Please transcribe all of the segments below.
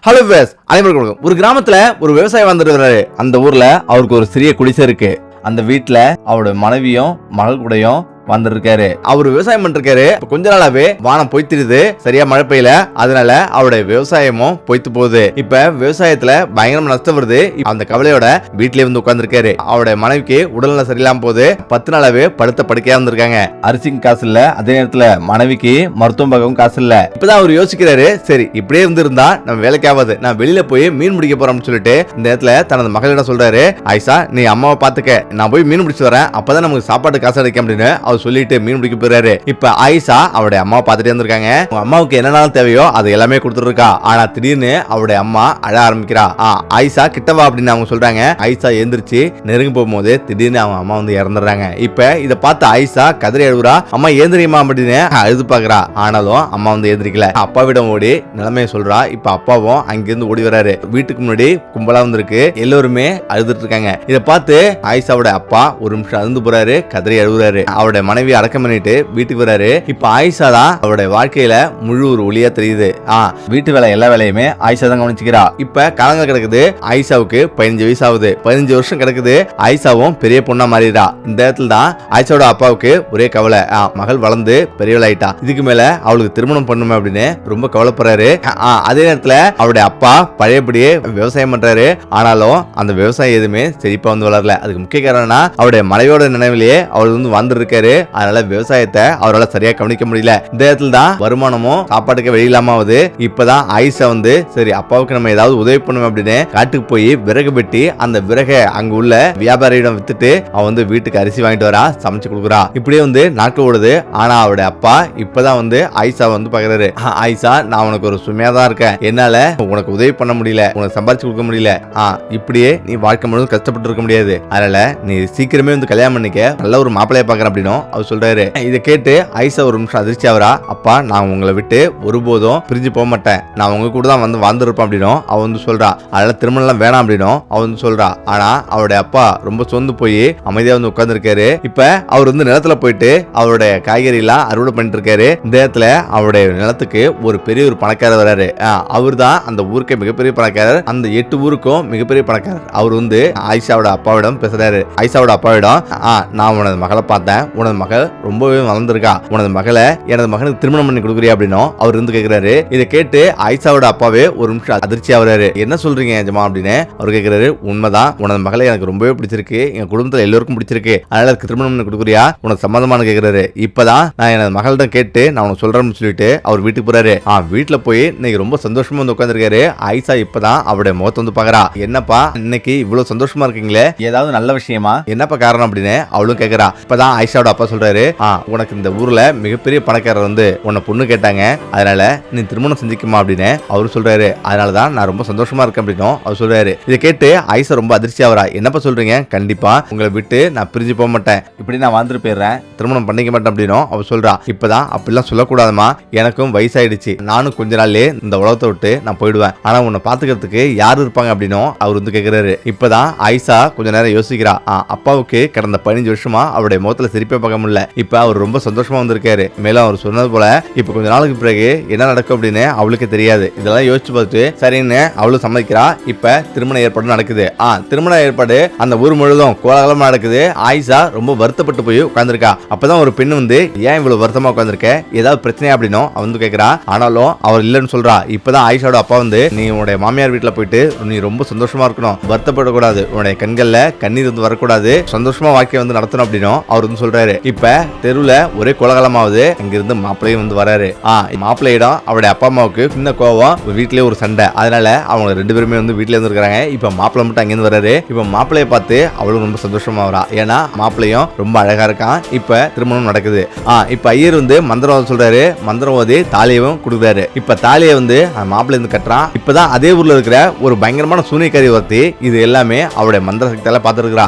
Hello ways அனைவருக்கும் ஒரு கிராமத்துல ஒரு விவசாயி வந்துட்டு அந்த ஊர்ல அவருக்கு ஒரு சிறிய குடிசை இருக்கு. அந்த வீட்டுல அவரோட மனைவியும் மகள் கூடயும் வந்திருக்காரு. அவர் விவசாயம் பண்ணிருக்காரு. கொஞ்ச நாளாவே வானம் பொய்த்திருது, சரியா மழை பெய்யல. அதனால அவருடைய விவசாயமும் பொய்த்து போகுது. இப்ப விவசாயத்துல பயங்கரமா நஷ்டம் வருது. அந்த கவலையோட வீட்லயே வந்து உட்கார்ந்துருக்காரு. அவருடைய மனைவிக்கு உடல்நல சரியில்லாம போகுது. 10 நாளாவே படுத்த படுக்கையா வந்திருக்காங்க. அரிசிக்கு காசு இல்ல, அதே நேரத்துல மனைவிக்கு மருத்துவம் பார்க்கவும் காசு இல்ல. இப்பதான் அவர் யோசிக்கிறாரு, சரி இப்படியே இருந்திருந்தா நம்ம வேலைக்கு ஆகாது, நான் வெளியில போய் மீன் பிடிக்க போறோம்னு சொல்லிட்டு இந்த நேரத்துல தனது மகளிடம் சொல்றாரு, ஆயிஷா நீ அம்மாவை பாத்துக்க, நான் போய் மீன் பிடிச்சு வரேன், அப்பதான் நமக்கு சாப்பாடு காசு அடைக்கும் அப்படின்னு சொல்லிட்டு மீன் பிடிக்க போறாரு. இப்ப ஆயிஷா அவருடைய அம்மா பாத்துட்டே இருந்திருக்காங்க. அம்மாவுக்கு என்னென்ன தேவையோ அது எல்லாமே கொடுத்துட்டு இருக்கா. ஆனா திடீர்னு அவருடைய அம்மா அழ ஆரம்பிக்கிறா. ஆயிஷா கிட்டவா அப்படின்னு அவங்க சொல்றாங்க. ஆயிஷா எந்திரிச்சு நெருங்கி போகும்போது திடீர்னு அவங்க அம்மா வந்து இறந்துடுறாங்க. இப்ப இதை பார்த்து ஆயிஷா கதறி அழுகுறா, அம்மா ஏந்திரியுமா அப்படின்னு அழுது பாக்குறா. ஆனாலும் அம்மா வந்து எந்திரிக்கல. அப்பாவிடம் ஓடி நிலைமையை சொல்றா. இப்ப அப்பாவும் அங்கிருந்து ஓடி வராரு. வீட்டுக்கு முன்னாடி கும்பலா வந்திருக்கு. எல்லோருமே அழுதுட்டு இருக்காங்க. இதை பார்த்து ஆயிஷாவோட அப்பா ஒரு நிமிஷம் அழுந்து போறாரு, கதறி அழுகுறாரு. அவருடைய மனைவி அடக்கம் பண்ணிட்டு வீட்டுக்கு வராரு. இப்ப ஆயிஷா தான் அவருடைய வாழ்க்கையில முழு ஒரு ஒளியா தெரியுது. வீட்டு வேலை எல்லா வேலையுமே ஆயிஷா தான் கவனிச்சுக்கிறா. இப்ப காலங்கள் கிடக்குது. ஆயிஷாவுக்கு 15 வயசு ஆகுது. 15 வருஷம் கிடக்குது. ஆயிஷாவும் பெரிய பொண்ணா மாறிடுறா. இந்த இடத்துல தான் ஆயிஷாவோட அப்பாவுக்கு ஒரே கவலை, மகள் வளர்ந்து பெரியவளாயிட்டா, இதுக்கு மேல அவளுக்கு திருமணம் பண்ணுமே அப்படின்னு ரொம்ப கவலைப்படுறாரு. அதே நேரத்துல அவருடைய அப்பா பழையபடியே விவசாயம் பண்றாரு. ஆனாலும் அந்த விவசாயம் எதுவுமே செழிப்பா வந்து வளரல. அதுக்கு முக்கிய காரணம்னா அவருடைய மனைவியோட நினைவிலேயே அவர் வந்து வந்து இருக்காரு. அதனால விவசாயத்தை அவரால் சரியா கவனிக்க முடியல. இந்த இடத்துல தான் வருமானமும் சாப்பாட்டுக்கு வெளி இல்லாம ஆகுது. இப்பதான் ஆயிஷா வந்து சரி அப்பாவுக்கு நம்ம ஏதாவது உதவி பண்ணுவோம் அப்படின்னு காட்டுக்கு போய் விறகு வெட்டி அந்த விறகை அங்க உள்ள வியாபாரியிடம் வித்துட்டு அவன் வந்து வீட்டுக்கு அரிசி வாங்கிட்டு வரா, சமைச்சு கொடுக்குறா. இப்படியே வந்து நாட்கள் ஓடுது. ஆனா அவருடைய அப்பா இப்பதான் வந்து ஆயிஷா வந்து பாக்குறாரு. ஆயிஷா நான் உனக்கு ஒரு சுமையா தான் இருக்கேன், என்னால உனக்கு உதவி பண்ண முடியல, உனக்கு சம்பாதிச்சு கொடுக்க முடியல, இப்படியே நீ வாழ்க்கை முழுவதும் கஷ்டப்பட்டு இருக்க முடியாது, அதனால நீ சீக்கிரமே வந்து கல்யாணம் பண்ணிக்க, நல்ல ஒரு மாப்பிள்ளைய பாக்குறேன் அப்படின்னு அவர் சொல்றாரு. இதை கேட்டு ஆயிஷா ஒரு நிமிஷம் அதிர்ச்சி ஆவரா. அப்பா நான் உங்களை விட்டு ஒருபோதும் பிரிஞ்சு போக மாட்டேன், நான் உங்க கூட தான் வந்து வாழ்ந்துருப்பேன் அப்படின்னும் அவ வந்து சொல்றா. அதனால திருமணம் எல்லாம் வேணாம் அப்படின்னும் அவ வந்து சொல்றா. ஆனா அவருடைய அப்பா ரொம்ப சொந்து போய் அமைதியா வந்து உட்கார்ந்து இருக்காரு. இப்ப அவர் வந்து நிலத்துல போயிட்டு அவருடைய காய்கறி எல்லாம் அறுவடை பண்ணிட்டு இருக்காரு. இந்த இடத்துல அவருடைய நிலத்துக்கு ஒரு பெரிய ஒரு பணக்காரர் வராரு. அவர் தான் அந்த ஊருக்கு மிகப்பெரிய பணக்காரர். அந்த 8 ஊருக்கும் மிகப்பெரிய பணக்காரர். அவர் வந்து ஆயிஷாவோட அப்பாவிடம் பேசுறாரு. ஆயிஷாவோட அப்பாவிடம், நான் உனது மகளை பார்த்தேன், உனது மகள் ரொம்பவே வளர்ந்துருக்கா, உனது மகளை எனது மகனுக்கு திருமணம் பண்ணி கொடுக்குறியா அப்படின்னும் அவர் இருந்து கேட்கிறாரு. இதை கேட்டு ஆயிஷாவோட அப்பாவே ஒரு நிமிஷம் அதிர்ச்சி ஆகுறாரு. என்ன சொல்றீங்க ஜமா அப்படின்னு அவர் கேட்கிறாரு. உண்மைதான், உனது மகளை எனக்கு ரொம்பவே பிடிச்சிருக்கு, எங்க குடும்பத்துல எல்லோருக்கும் பிடிச்சிருக்கு, அதனால அதுக்கு திருமணம் பண்ணி கொடுக்குறியா, உனக்கு சம்மதமான கேட்கிறாரு. இப்பதான் நான் எனது மகளிடம் கேட்டு நான் உனக்கு சொல்றேன்னு சொல்லிட்டு அவர் வீட்டுக்கு போறாரு. வீட்டுல போய் இன்னைக்கு ரொம்ப சந்தோஷமா வந்து உட்கார்ந்துருக்காரு. ஆயிஷா இப்பதான் அவருடைய முகத்தை வந்து பாக்குறா. என்னப்பா இன்னைக்கு இவ்வளவு சந்தோஷமா இருக்கீங்களே, ஏதாவது நல்ல விஷயமா, என்னப்பா காரணம் அப்படின்னு அவளும் கேட்கிறா. இப்பதான் ஆயிஷாவோட அப்பா சொல்றாரு, உனக்கு இந்த ஊர்ல மிகப்பெரிய பணக்காரர் வந்து உன்னை பொண்ணு கேட்டாங்க, அதனால நீ திருமணம் செஞ்சுக்குமா அப்படின்னு அவரு சொல்றாரு. அதனாலதான் நான் ரொம்ப சந்தோஷமா இருக்கேன் அப்படின்னும் அவர் சொல்றாரு. இதை கேட்டு ஆயிஷா ரொம்ப அதிர்ச்சி ஆவரா. என்னப்பா சொல்றீங்க, கண்டிப்பா உங்களை விட்டு நான் பிரிஞ்சு போக மாட்டேன், இப்படி நான் வாழ்ந்துட்டு போயிடுறேன், திருமணம் பண்ணிக்க மாட்டேன் அப்படின்னும் அவர் சொல்றா. இப்பதான் அப்படிலாம் சொல்லக்கூடாதுமா, எனக்கும் வயசாயிடுச்சு, நானும் கொஞ்ச நாள்லயே இந்த உலகத்தை விட்டு நான் போயிடுவேன், ஆனா உன்னை பாத்துக்கிறதுக்கு யாரு இருப்பாங்க அப்படின்னும் அவர் வந்து கேட்கிறாரு. இப்பதான் ஆயிஷா கொஞ்ச நேரம் யோசிக்கிறா. அப்பாவுக்கு கடந்த 15 வருஷமா அவருடைய முகத்துல சிரிப்பே பார்க்க முடியல. இப்ப அவர் ரொம்ப சந்தோஷமா வந்திருக்காரு. மேலும் அவர் சொன்னது போல இப்ப கொஞ்ச நாளுக்கு பிறகு என்ன நடக்கும் அப்படின்னு அவளுக்கு தெரியாது. இதெல்லாம் யோசிச்சு பார்த்துட்டு சரின்னு அவளும் சம்மதிக்கிறா. இப்ப திருமண ஏற்பாடு நடக்குது. திருமண ஏற்பாடு அந்த ஊர் முழுவதும் கோலாகலமா நடக்குது. ஆயிஷா ரொம்ப வருத்தப்பட்டு போய் உட்கார்ந்துருக்கா. அப்பதான் ஒரு பெண் வந்து, ஏன் இவ்வளவு வருத்தமா உட்கார்ந்துருக்க, ஏதாவது பிரச்சனையா அப்படின்னும் அவ வந்து கேட்கிறா. ஆனாலும் அவர் இல்லைன்னு சொல்றா. இப்பதான் ஆயிஷாவோட அப்பா வந்து, நீ உன்னுடைய மாமியார் வீட்டுல போயிட்டு நீ ரொம்ப சந்தோஷமா இருக்கணும், வருத்தப்படக்கூடாது, உன்னுடைய கண்கள்ல கண்ணீர் வந்து வரக்கூடாது, சந்தோஷமா வாழ்க்கையை வந்து நடத்தணும் அப்படின்னும் அவர் வந்து சொல்றாரு. இப்ப தெருவுல ஒரே கோலாகலமாவது. அங்கிருந்து மாப்பிள்ளையும் வந்து வராரு. மாப்பிள்ளையிடம் அவருடைய அப்பா அம்மாவுக்கு சின்ன கோவம், வீட்லயே ஒரு சண்டை, அதனால அவங்க 2 பேருமே வந்து வீட்டுல இருந்து இருக்காங்க. இப்ப மாப்பிள்ளை மட்டும் அங்கிருந்து வராரு. இப்ப மாப்பிள்ளைய பார்த்து அவளும் ரொம்ப சந்தோஷமா வரா. ஏன்னா மாப்பிள்ளையும் ரொம்ப அழகா இருக்கான். இப்ப திருமணம் நடக்குது. இப்ப ஐயர் வந்து மந்திரம் சொல்றாரு. மந்திரம் ஓதி தாலியவும் கொடுக்குறாரு. இப்ப தாலியை வந்து மாப்பிள்ளை இருந்து கட்டுறான். இப்பதான் அதே ஊர்ல இருக்கிற ஒரு பயங்கரமான சூனியக்காரி ஒருத்தி இது எல்லாமே அவருடைய மந்திர சக்தியால பார்த்துருக்கிறா.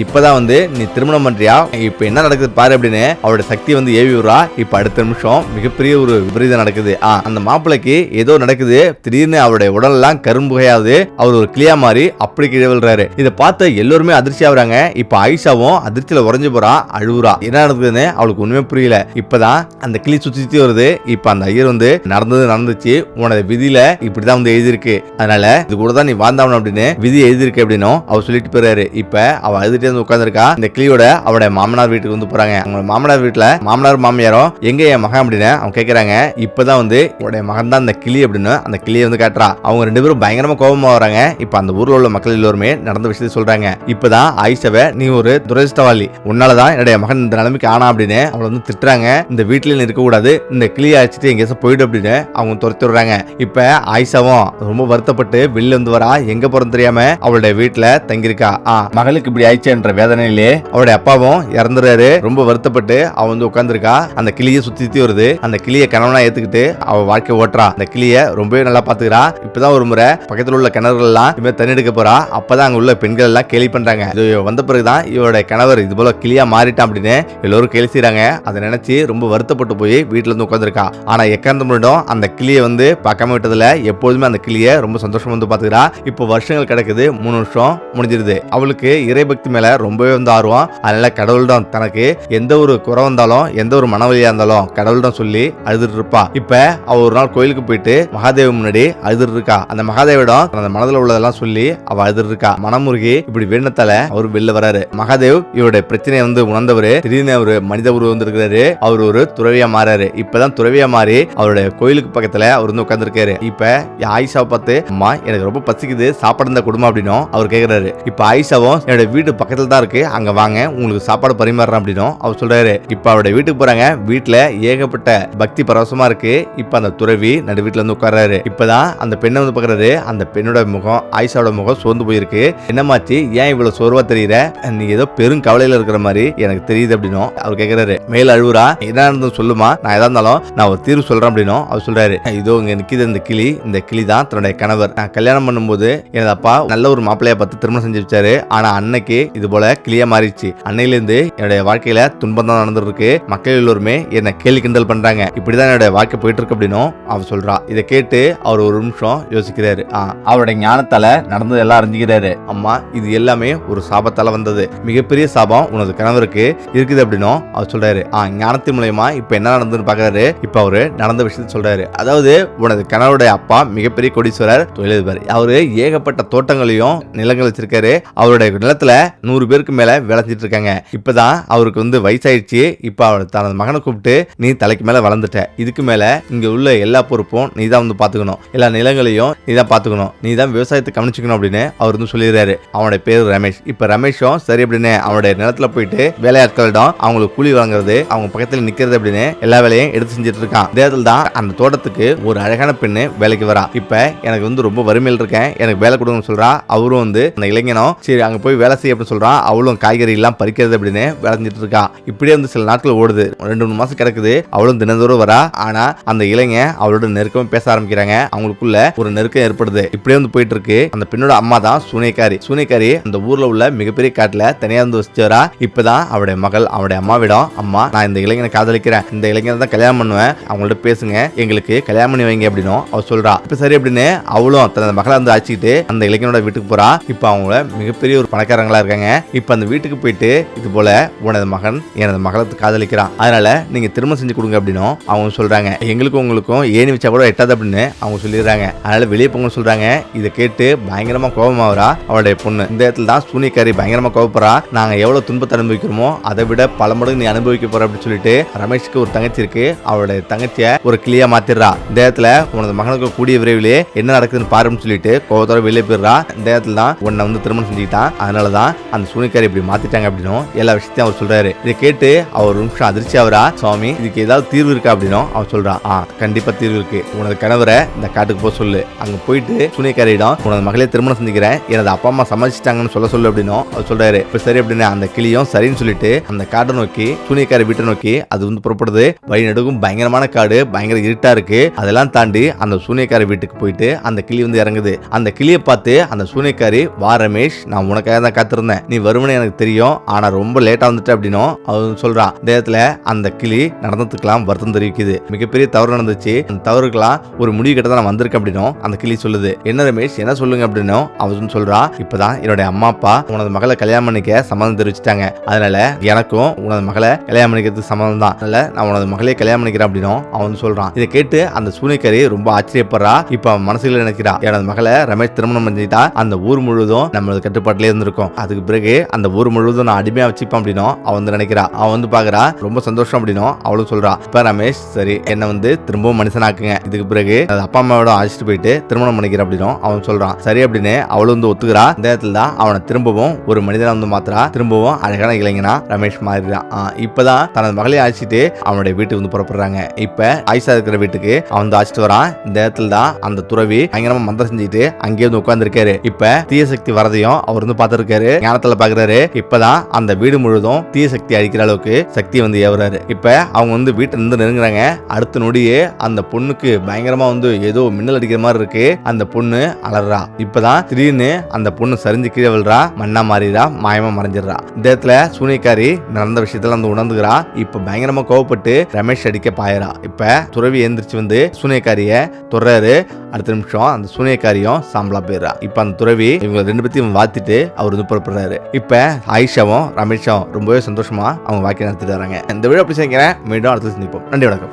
இப்பதான் வந்து நீ திருமணம் பண்றியா, இப்ப என்ன நடக்குது நடக்குது பாரு அப்படின்னு அவரோட சக்தி வந்து ஏவி விடுறா. இப்ப அடுத்த நிமிஷம் மிகப்பெரிய ஒரு விபரீதம் நடக்குது. அந்த மாப்பிளைக்கு ஏதோ நடக்குது. திடீர்னு அவருடைய உடல் எல்லாம் கரும்புகையாவது அவர் ஒரு கிளியா மாறி அப்படி கீழே விழுறாரு. இதை பார்த்து எல்லாருமே அதிர்ச்சி ஆகுறாங்க. இப்ப ஆயிஷாவும் அதிர்ச்சியில உறைஞ்சு போறா, அழுவுறா. என்ன நடக்குதுன்னு அவளுக்கு ஒண்ணுமே புரியல. இப்பதான் அந்த கிளி சுத்தி வருது. இப்ப அந்த ஐயர் வந்து நடந்துச்சு, உனது விதியில இப்படிதான் வந்து எழுதிருக்கு, அதனால இது கூட தான் நீ வாழ்ந்தாவணும் அப்படின்னு விதி எழுதிருக்கு அப்படின்னு அவர் சொல்லிட்டு போறாரு. இப்ப அவ அழுதுட்டே வந்து உட்காந்துருக்கா. இந்த கிளியோட அவருடைய மாமனார் வீட்டுக்கு வந்து போறாங்க. அவங்க மாமனார் வீட்டுல மாமனார் மாமியாரும் எங்க என் மகன் அப்படின்னு அவங்க கேட்கறாங்க. இப்பதான் வந்து உடைய மகன் தான் அந்த கிளி அப்படின்னு அந்த கிளியை வந்து காட்டுறா. அவங்க ரெண்டு பேரும் பயங்கரமா கோபமா வராங்க. இப்ப அந்த ஊர்ல உள்ள மக்கள் எல்லாருமே நடந்த விஷயத்தை சொல்றாங்க. இப்பதான் ஆயிஷாவை நீ ஒரு துரதிஷ்டவாளி, உன்னாலதான் என்னுடைய மகன் இந்த நிலைமைக்கு ஆனா அப்படின்னு அவளை வந்து திட்டுறாங்க. இந்த வீட்டுல இருக்க கூடாது, இந்த கிளியை அடிச்சுட்டு எங்கேயாச்சும் போயிடு அப்படின்னு அவங்க துரத்தி விடுறாங்க. இப்ப ஆயிஷாவும் ரொம்ப வருத்தப்பட்டு வெளில வந்து வரா. எங்க போறன்னு தெரியாம அவளுடைய வீட்டுல தங்கியிருக்கா. மகளுக்கு இப்படி ஆயிடுச்சுன்ற வேதனையிலே அவருடைய அப்பாவும் இறந்துறாரு. ரொம்ப வருத்தப்பட்டு அவ வந்து உட்கார்ந்துருக்கா. அந்த கிளியை சுத்தி வருது. அந்த கிளியை கணவனா ஏத்துக்கிட்டு அவ வாழ்க்கை ஓட்டுறா. அந்த கிளியை ரொம்பவே நல்லா பாத்துக்கிறா. இப்பதான் ஒரு முறை பக்கத்துல உள்ள கிணறுகள் எல்லாம் தண்ணி எடுக்க போறா. அப்பதான் அங்க உள்ள பெண்கள் எல்லாம் கேலி பண்றாங்க. இது வந்த பிறகுதான் இவருடைய கணவர் இது போல கிளியா மாறிட்டான் அப்படின்னு எல்லாரும் கேலி செய்றாங்க. அதை நினைச்சு ரொம்ப வருத்தப்பட்டு போய் வீட்டுல இருந்து உட்காந்துருக்கா. ஆனா எக்காந்த முன்னும் அந்த கிளியை வந்து பார்க்காம விட்டதுல எப்போதுமே அந்த கிளியை ரொம்ப சந்தோஷமா வந்து பாத்துக்கிறா. இப்போ வருஷங்கள் கிடக்குது. 3 வருஷம் முடிஞ்சிருது. அவளுக்கு இறைபக்தி மேல ரொம்பவே வந்து ஆர்வம். அதனால கடவுளிடம் தனக்கு எந்த ஒரு குறை வந்தாலும் எந்த ஒரு மனவழியா இருந்தாலும் கடவுளிடம் சொல்லி அழுதுட்டு இருப்பா. இப்ப அவ ஒரு நாள் கோயிலுக்கு போயிட்டு மகாதேவ முன்னாடி அழுதுட்டு இருக்கா. அந்த மகாதேவிடம் அந்த மனதில் உள்ளதெல்லாம் சொல்லி அவ அழுதுட்டு இருக்கா. மனமுருகி இப்படி வேணத்தால அவரு வெளில வராரு. மகாதேவ் இவருடைய பிரச்சனையை வந்து உணர்ந்தவரு. திடீர்னு அவரு மனித உருவம் வந்திருக்காரு. அவர் ஒரு துறவியா மாறாரு. இப்பதான் துறவியா மாறி அவருடைய கோயிலுக்கு பக்கத்துல அவர் வந்து உட்கார்ந்துருக்காரு. இப்ப ஆயிஷாவை பார்த்து அம்மா எனக்கு ரொம்ப பசிக்குது, சாப்பாடு இருந்த குடும்பம் அப்படின்னு அவர் கேக்குறாரு. இப்ப ஆயிஷாவும் என்னோட வீட்டு பக்கத்துல தான் இருக்கு, அங்க வாங்க உங்களுக்கு சாப்பாடு பரிமாறுறேன் அப்படின்னு அவர் சொல்றாரு. இப்ப அவருடைய வீட்டுக்கு போறாங்க. வீட்டுல ஏகப்பட்ட பக்தி பரவசமா இருக்கு. இப்ப அந்த துறவி நடு வீட்டுல வந்து உட்கார்றாரு. இப்பதான் அந்த பெண்ணை வந்து பாக்குறாரு. அந்த பெண்ணோட முகம் ஆயிஷாவோட முகம் சோர்ந்து போயிருக்கு. என்னமாச்சு, ஏன் இவ்வளவு சோர்வா தெரியுற, நீ ஏதோ பெரும் கவலையில இருக்கிற மாதிரி எனக்கு தெரியுது அப்படின்னு அவர் கேக்குறாரு. மேல அழுவுறா. என்ன நடந்தது சொல்லுமா, நான் எதா இருந்தாலும் நான் ஒரு தீர்வு சொல்றேன் அப்படின்னு அவர் சொல்றாரு. இதோ இங்க நிக்குது இந்த கிளி. இந்த கிளி தான் தன்னுடைய கணவர். நான் கல்யாணம் பண்ணும்போது எனது அப்பா நல்ல ஒரு மாப்பிள்ளைய பார்த்து திருமணம் செஞ்சு வச்சாரு. ஆனா அன்னைக்கு இது போல கிளியா மாறிடுச்சு. அன்னையில இருந்து என்னுடைய வாழ்க்கையில துன்பம் தான் நடந்துட்டு இருக்கு. மக்கள் எல்லோருமே என்ன கேலி கிண்டல் பண்றாங்க. இப்படிதான் என்னுடைய வாழ்க்கை போயிட்டு இருக்கு அப்படின்னு அவர் சொல்றா. இதை கேட்டு அவர் ஒரு நிமிஷம் யோசிக்கிறாரு. அவருடைய ஞானத்தால நடந்தது எல்லாம் அறிஞ்சுக்கிறாரு. அம்மா இது எல்லாமே ஒரு சாபத்தால வந்தது. மிகப்பெரிய சாபம் உனது கணவருக்கு இருக்குது அப்படின்னு அவர் சொல்றாரு. ஞானத்தின் மூலமா இப்ப என்ன நடந்ததுன்னு பாக்குறாரு. இப்ப அவரு நடந்த விஷயத்த சொல்றாரு. அதாவது உனது கணவருடைய அப்பா மிகப்பெரிய கோடீஸ்வரர், தொழிலதிபர். அவரு ஏகப்பட்ட தோட்டங்களையும் நிலங்கள் வச்சிருக்காரு. அவருடைய நிலத்துல 100 பேருக்கு மேல வேலை செஞ்சுட்டு இருக்காங்க. இப்பதான் அவருக்கு வந்து வயசாயிடுச்சு. இப்ப அவர் தனது மகனை கூப்பிட்டு நீ தலைக்கு மேல வளர்ந்துட்ட, இதுக்கு மேல இங்க உள்ள எல்லா பொறுப்பும் நீ தான் வந்து பாத்துக்கணும், எல்லா நிலங்களையும் நீ தான் பாத்துக்கணும், நீ தான் விவசாயத்தை கவனிச்சுக்கணும் அப்படின்னு அவர் வந்து சொல்லிடுறாரு. அவனுடைய பேரு ரமேஷ். இப்ப ரமேஷும் சரி அப்படின்னு அவனுடைய நிலத்துல போயிட்டு வேலையாட்களிடம் அவங்களுக்கு கூலி வழங்குறது, அவங்க பக்கத்துல நிக்கிறது அப்படின்னு எல்லா வேலையும் எடுத்து செஞ்சுட்டு இருக்கான். நேரத்தில் தான் அந்த தோட்டத்துக்கு ஒரு அழகான பெண்ணு வேலைக்கு வரா. இப்ப எனக்கு வந்து ரொம்ப வறுமையில் இருக்கேன், எனக்கு வேலை கொடுங்கன்னு சொல்றா. அவரும் வந்து அந்த இளைஞனும் சரி அங்க போய் வேலை செய்ய அப்படின்னு சொல்றான். அவளும் காய்கறி எல்லாம் பறிக்கிறது அப்படின்னு வேலை செஞ்சுட்டு இருக்கா. இப்படியே வந்து சில நாட்கள் ஓடுது. 2-3 மாசம் கிடக்குது. அவளும் தினந்தோறும் வரா. ஆனா அந்த இளைஞன் அவளோட நெருக்கமா பேச ஆரம்பிக்கிறாங்க. அவங்களுக்குள்ள ஒரு நெருக்கம் ஏற்படுது. இப்படியே வந்து போயிட்டு இருக்கு. அந்த பெண்ணோட அம்மா தான் சூனியக்காரி. சூனியக்காரி அந்த ஊர்ல உள்ள மிகப்பெரிய காட்டுல தனியா வந்து வச்சுறா. இப்பதான் அவருடைய மகள் அவருடைய அம்மாவிடம் அம்மா நான் இந்த இளைஞனை காதலிக்கிறேன், இந்த இளைஞனை தான் கல்யாணம் பண்ணுவேன், அவங்கள்ட்ட பேசுங்க, எங்களுக்கு கல்யாணம் பண்ணி வைங்க அப்படின்னு அவ சொல்றா. இப்ப சரி அப்படின்னு அவளும் தனது மகளை வந்து அழைச்சிக்கிட்டு அந்த இளைஞனோட வீட்டுக்கு போறா. இப்ப அவங்க மிகப்பெரிய ஒரு பணக்காரங்களா இருக்காங்க. இப்ப அந்த வீட்டுக்கு போயிட்டு இது போல உனது மகன் எனது மகளை காதலிக்கிறான், அதனால நீங்க திருமணம் செஞ்சு கொடுங்க அப்படின்னு அவங்க சொல்றாங்க. எங்களுக்கும் உங்களுக்கும் ஏணி வச்சா கூட எட்டாது அப்படின்னு அவங்க சொல்லிடுறாங்க. அதனால வெளியே போங்கன்னு சொல்றாங்க. இதை கேட்டு பயங்கரமா கோபமாவரா அவளுடைய பொண்ணு. இந்த இடத்துல தான் சூனியக்காரி பயங்கரமா கோபப்படுறா. நாங்க எவ்வளவு துன்பத்தை அனுபவிக்கிறோமோ அதை விட பல மடங்கு நீ அனுபவிக்க போற அப்படின்னு சொல்லிட்டு ரமேஷ்க்கு ஒரு தங்கச்சி இருக்கு. அவளுடைய தங்கச்சிய ஒரு கிளியா மாத்திடுறா. இந்த இடத்துல உனது மகனுக்கு கூடிய விரைவிலே என்ன நடக்குதுன்னு பாருன்னு சொல்லிட்டு கோபத்தோட வெளியே போயிடுறா. இந்த இடத்துல தான் உன்னை வந்து திருமணம் செஞ்சுக்கிட்டான், அதனாலதான் அந்த சூனியக்காரி இப்படி மாத்திட்டாங்க அப்படின்னு எல்லா விஷயத்தையும் அவர் சொல்றாரு. இதை கேட்டு அவர் ஒரு நிமிஷம் அதிர்ச்சி ஆவரா. சுவாமி இதுக்கு ஏதாவது தீர்வு இருக்கா அப்படின்னு அவர் சொல்றான். கண்டிப்பா தீர்வு இருக்கு. உனது கணவரை இந்த காட்டுக்கு போக சொல்லு. அங்க போயிட்டு சூனியக்காரியிடம் உனது மகளே திருமணம் செஞ்சுக்கிறேன், எனது அப்பா அம்மா சம்மதிச்சிட்டாங்கன்னு சொல்லு அப்படின்னு அவர் சொல்றாரு. இப்ப சரி அப்படின்னு அந்த கிளியும் சரின்னு சொல்லிட்டு அந்த காட்டை நோக்கி சூனியக்காரி வீட்டை நோக்கி அது வந்து புறப்படுது. வழி நடுக்கும் பயங்கரமான காடு, பயங்கர இருட்டா இருக்கு. அதெல்லாம் தாண்டி அந்த சூனியக்காரி வீட்டுக்கு போயிட்டு அந்த கிளி வந்து இறங்குது. அந்த கிளியை பார்த்து அந்த சூனியக்காரி, வா ரமேஷ், நான் உனக்காக தான் காத்திருந்தேன், நீ வருவனே எனக்கு தெரியும், ஆனா ரொம்ப லேட்டா வந்துட்ட அப்படின்னு அப்படின்னும் அவன் சொல்றான். இந்த இடத்துல அந்த கிளி நடந்ததுக்கெல்லாம் வருத்தம் தெரிவிக்குது. மிகப்பெரிய தவறு நடந்துச்சு, அந்த தவறுக்கெல்லாம் ஒரு முடிவு கிட்ட தான் நான் வந்திருக்கேன் அப்படின்னும் அந்த கிளி சொல்லுது. என்ன ரமேஷ், என்ன சொல்லுங்க அப்படின்னும் அவன் சொல்றான். இப்பதான் என்னுடைய அம்மா அப்பா உனது மகளை கல்யாணம் பண்ணிக்க சம்மதம் தெரிவிச்சுட்டாங்க. அதனால எனக்கும் உனது மகளை கல்யாணம் பண்ணிக்கிறதுக்கு சம்மதம் தான். அதனால நான் உனது மகளே கல்யாணம் பண்ணிக்கிறேன் அப்படின்னும் அவன் சொல்றான். இதை கேட்டு அந்த சூனியக்காரி ரொம்ப ஆச்சரியப்படுறா. இப்ப அவன் மனசுல நினைக்கிறா, எனது மகளை ரமேஷ் திருமணம் பண்ணிட்டா அந்த ஊர் முழுவதும் நம்மளது கட்டுப்பாட்டிலே இருந்திருக்கும். அதுக்கு பிறகு அந்த ஊர் முழுவதும் நான் அடிமையா வச்சுப்பேன் அப்படின்னும் அவன் நினைக்கிறா. அவன் பாக்குறா, ரொம்ப சந்தோஷம் அப்படின்னும் அவளும் சொல்றா. இப்ப ரமேஷ், சரி என்ன திரும்பவும் மனுஷனாக்குங்க, இதுக்கு பிறகு அப்பா அம்மாவோட அழைச்சிட்டு போயிட்டு திருமணம் பண்ணிக்கிறேன் அப்படின்னும் அவன் சொல்றான். சரி அப்படின்னு அவளும் ஒத்துக்கிறா. இந்த இடத்துல தான் அவனை திரும்பவும் ஒரு மனிதனா மாத்திரா. திரும்பவும் அழகான இளைஞனா ரமேஷ் மாறிடுறான். இப்பதான் தனது மகளை அழைச்சிட்டு அவனுடைய வீட்டுக்கு புறப்படுறாங்க. இப்ப ஆயிஷா இருக்கிற வீட்டுக்கு அவன் அழைச்சிட்டு வரான். இந்த இடத்துல தான் அந்த துறவி பயங்கரமா மந்திரம் செஞ்சுட்டு அங்கே உட்கார்ந்து இருக்காரு. இப்ப தீய சக்தி வரதையும் அவர் பார்த்திருக்காரு, ஞானத்துல பாக்குறாரு. இப்பதான் அந்த வீடு முழுதும் தீய சக்தி அடிக்கிற அளவுக்கு சக்தி ஏவுறாரு. இப்ப அவங்க வீட்டுல நெருங்குறாங்க. அடுத்த நொடியே அந்த பொண்ணுக்கு பயங்கரமா ஏதோ மின்னல் அடிக்கிற மாதிரி இருக்கு. அந்த பொண்ணு அலறா. இப்பதான் திடீர்னு அந்த பொண்ணு சரிஞ்சு கீழே விழுறா, மண்ணா மாறிடா, மாயமா மறைஞ்சிடறா. இந்த இடத்துல சூனியக்காரி நடந்த விஷயத்துல உணர்ந்துக்கிறா. இப்ப பயங்கரமா கோவப்பட்டு ரமேஷ் அடிக்க பாயறா. இப்ப துறவி எந்திரிச்சு சூனியக்காரிய தொடராரு. அடுத்த நிமிஷம் அந்த சூனியக்காரியும் சாம்பலா போயிடுறா. இப்ப அந்த துறவி இவங்க ரெண்டு பேத்தையும் வாத்திட்டு அவர் புறப்படுறாரு. இப்ப ஆயிஷாவும் ரமேஷும் ரொம்பவே சந்தோஷமா அவங்க வாக்கிய நடத்திட்டு வராங்க. இந்த வீடியோ அப்படி செய்கிறேன். மீண்டும் அடுத்த சந்திப்போம். நன்றி, வணக்கம்.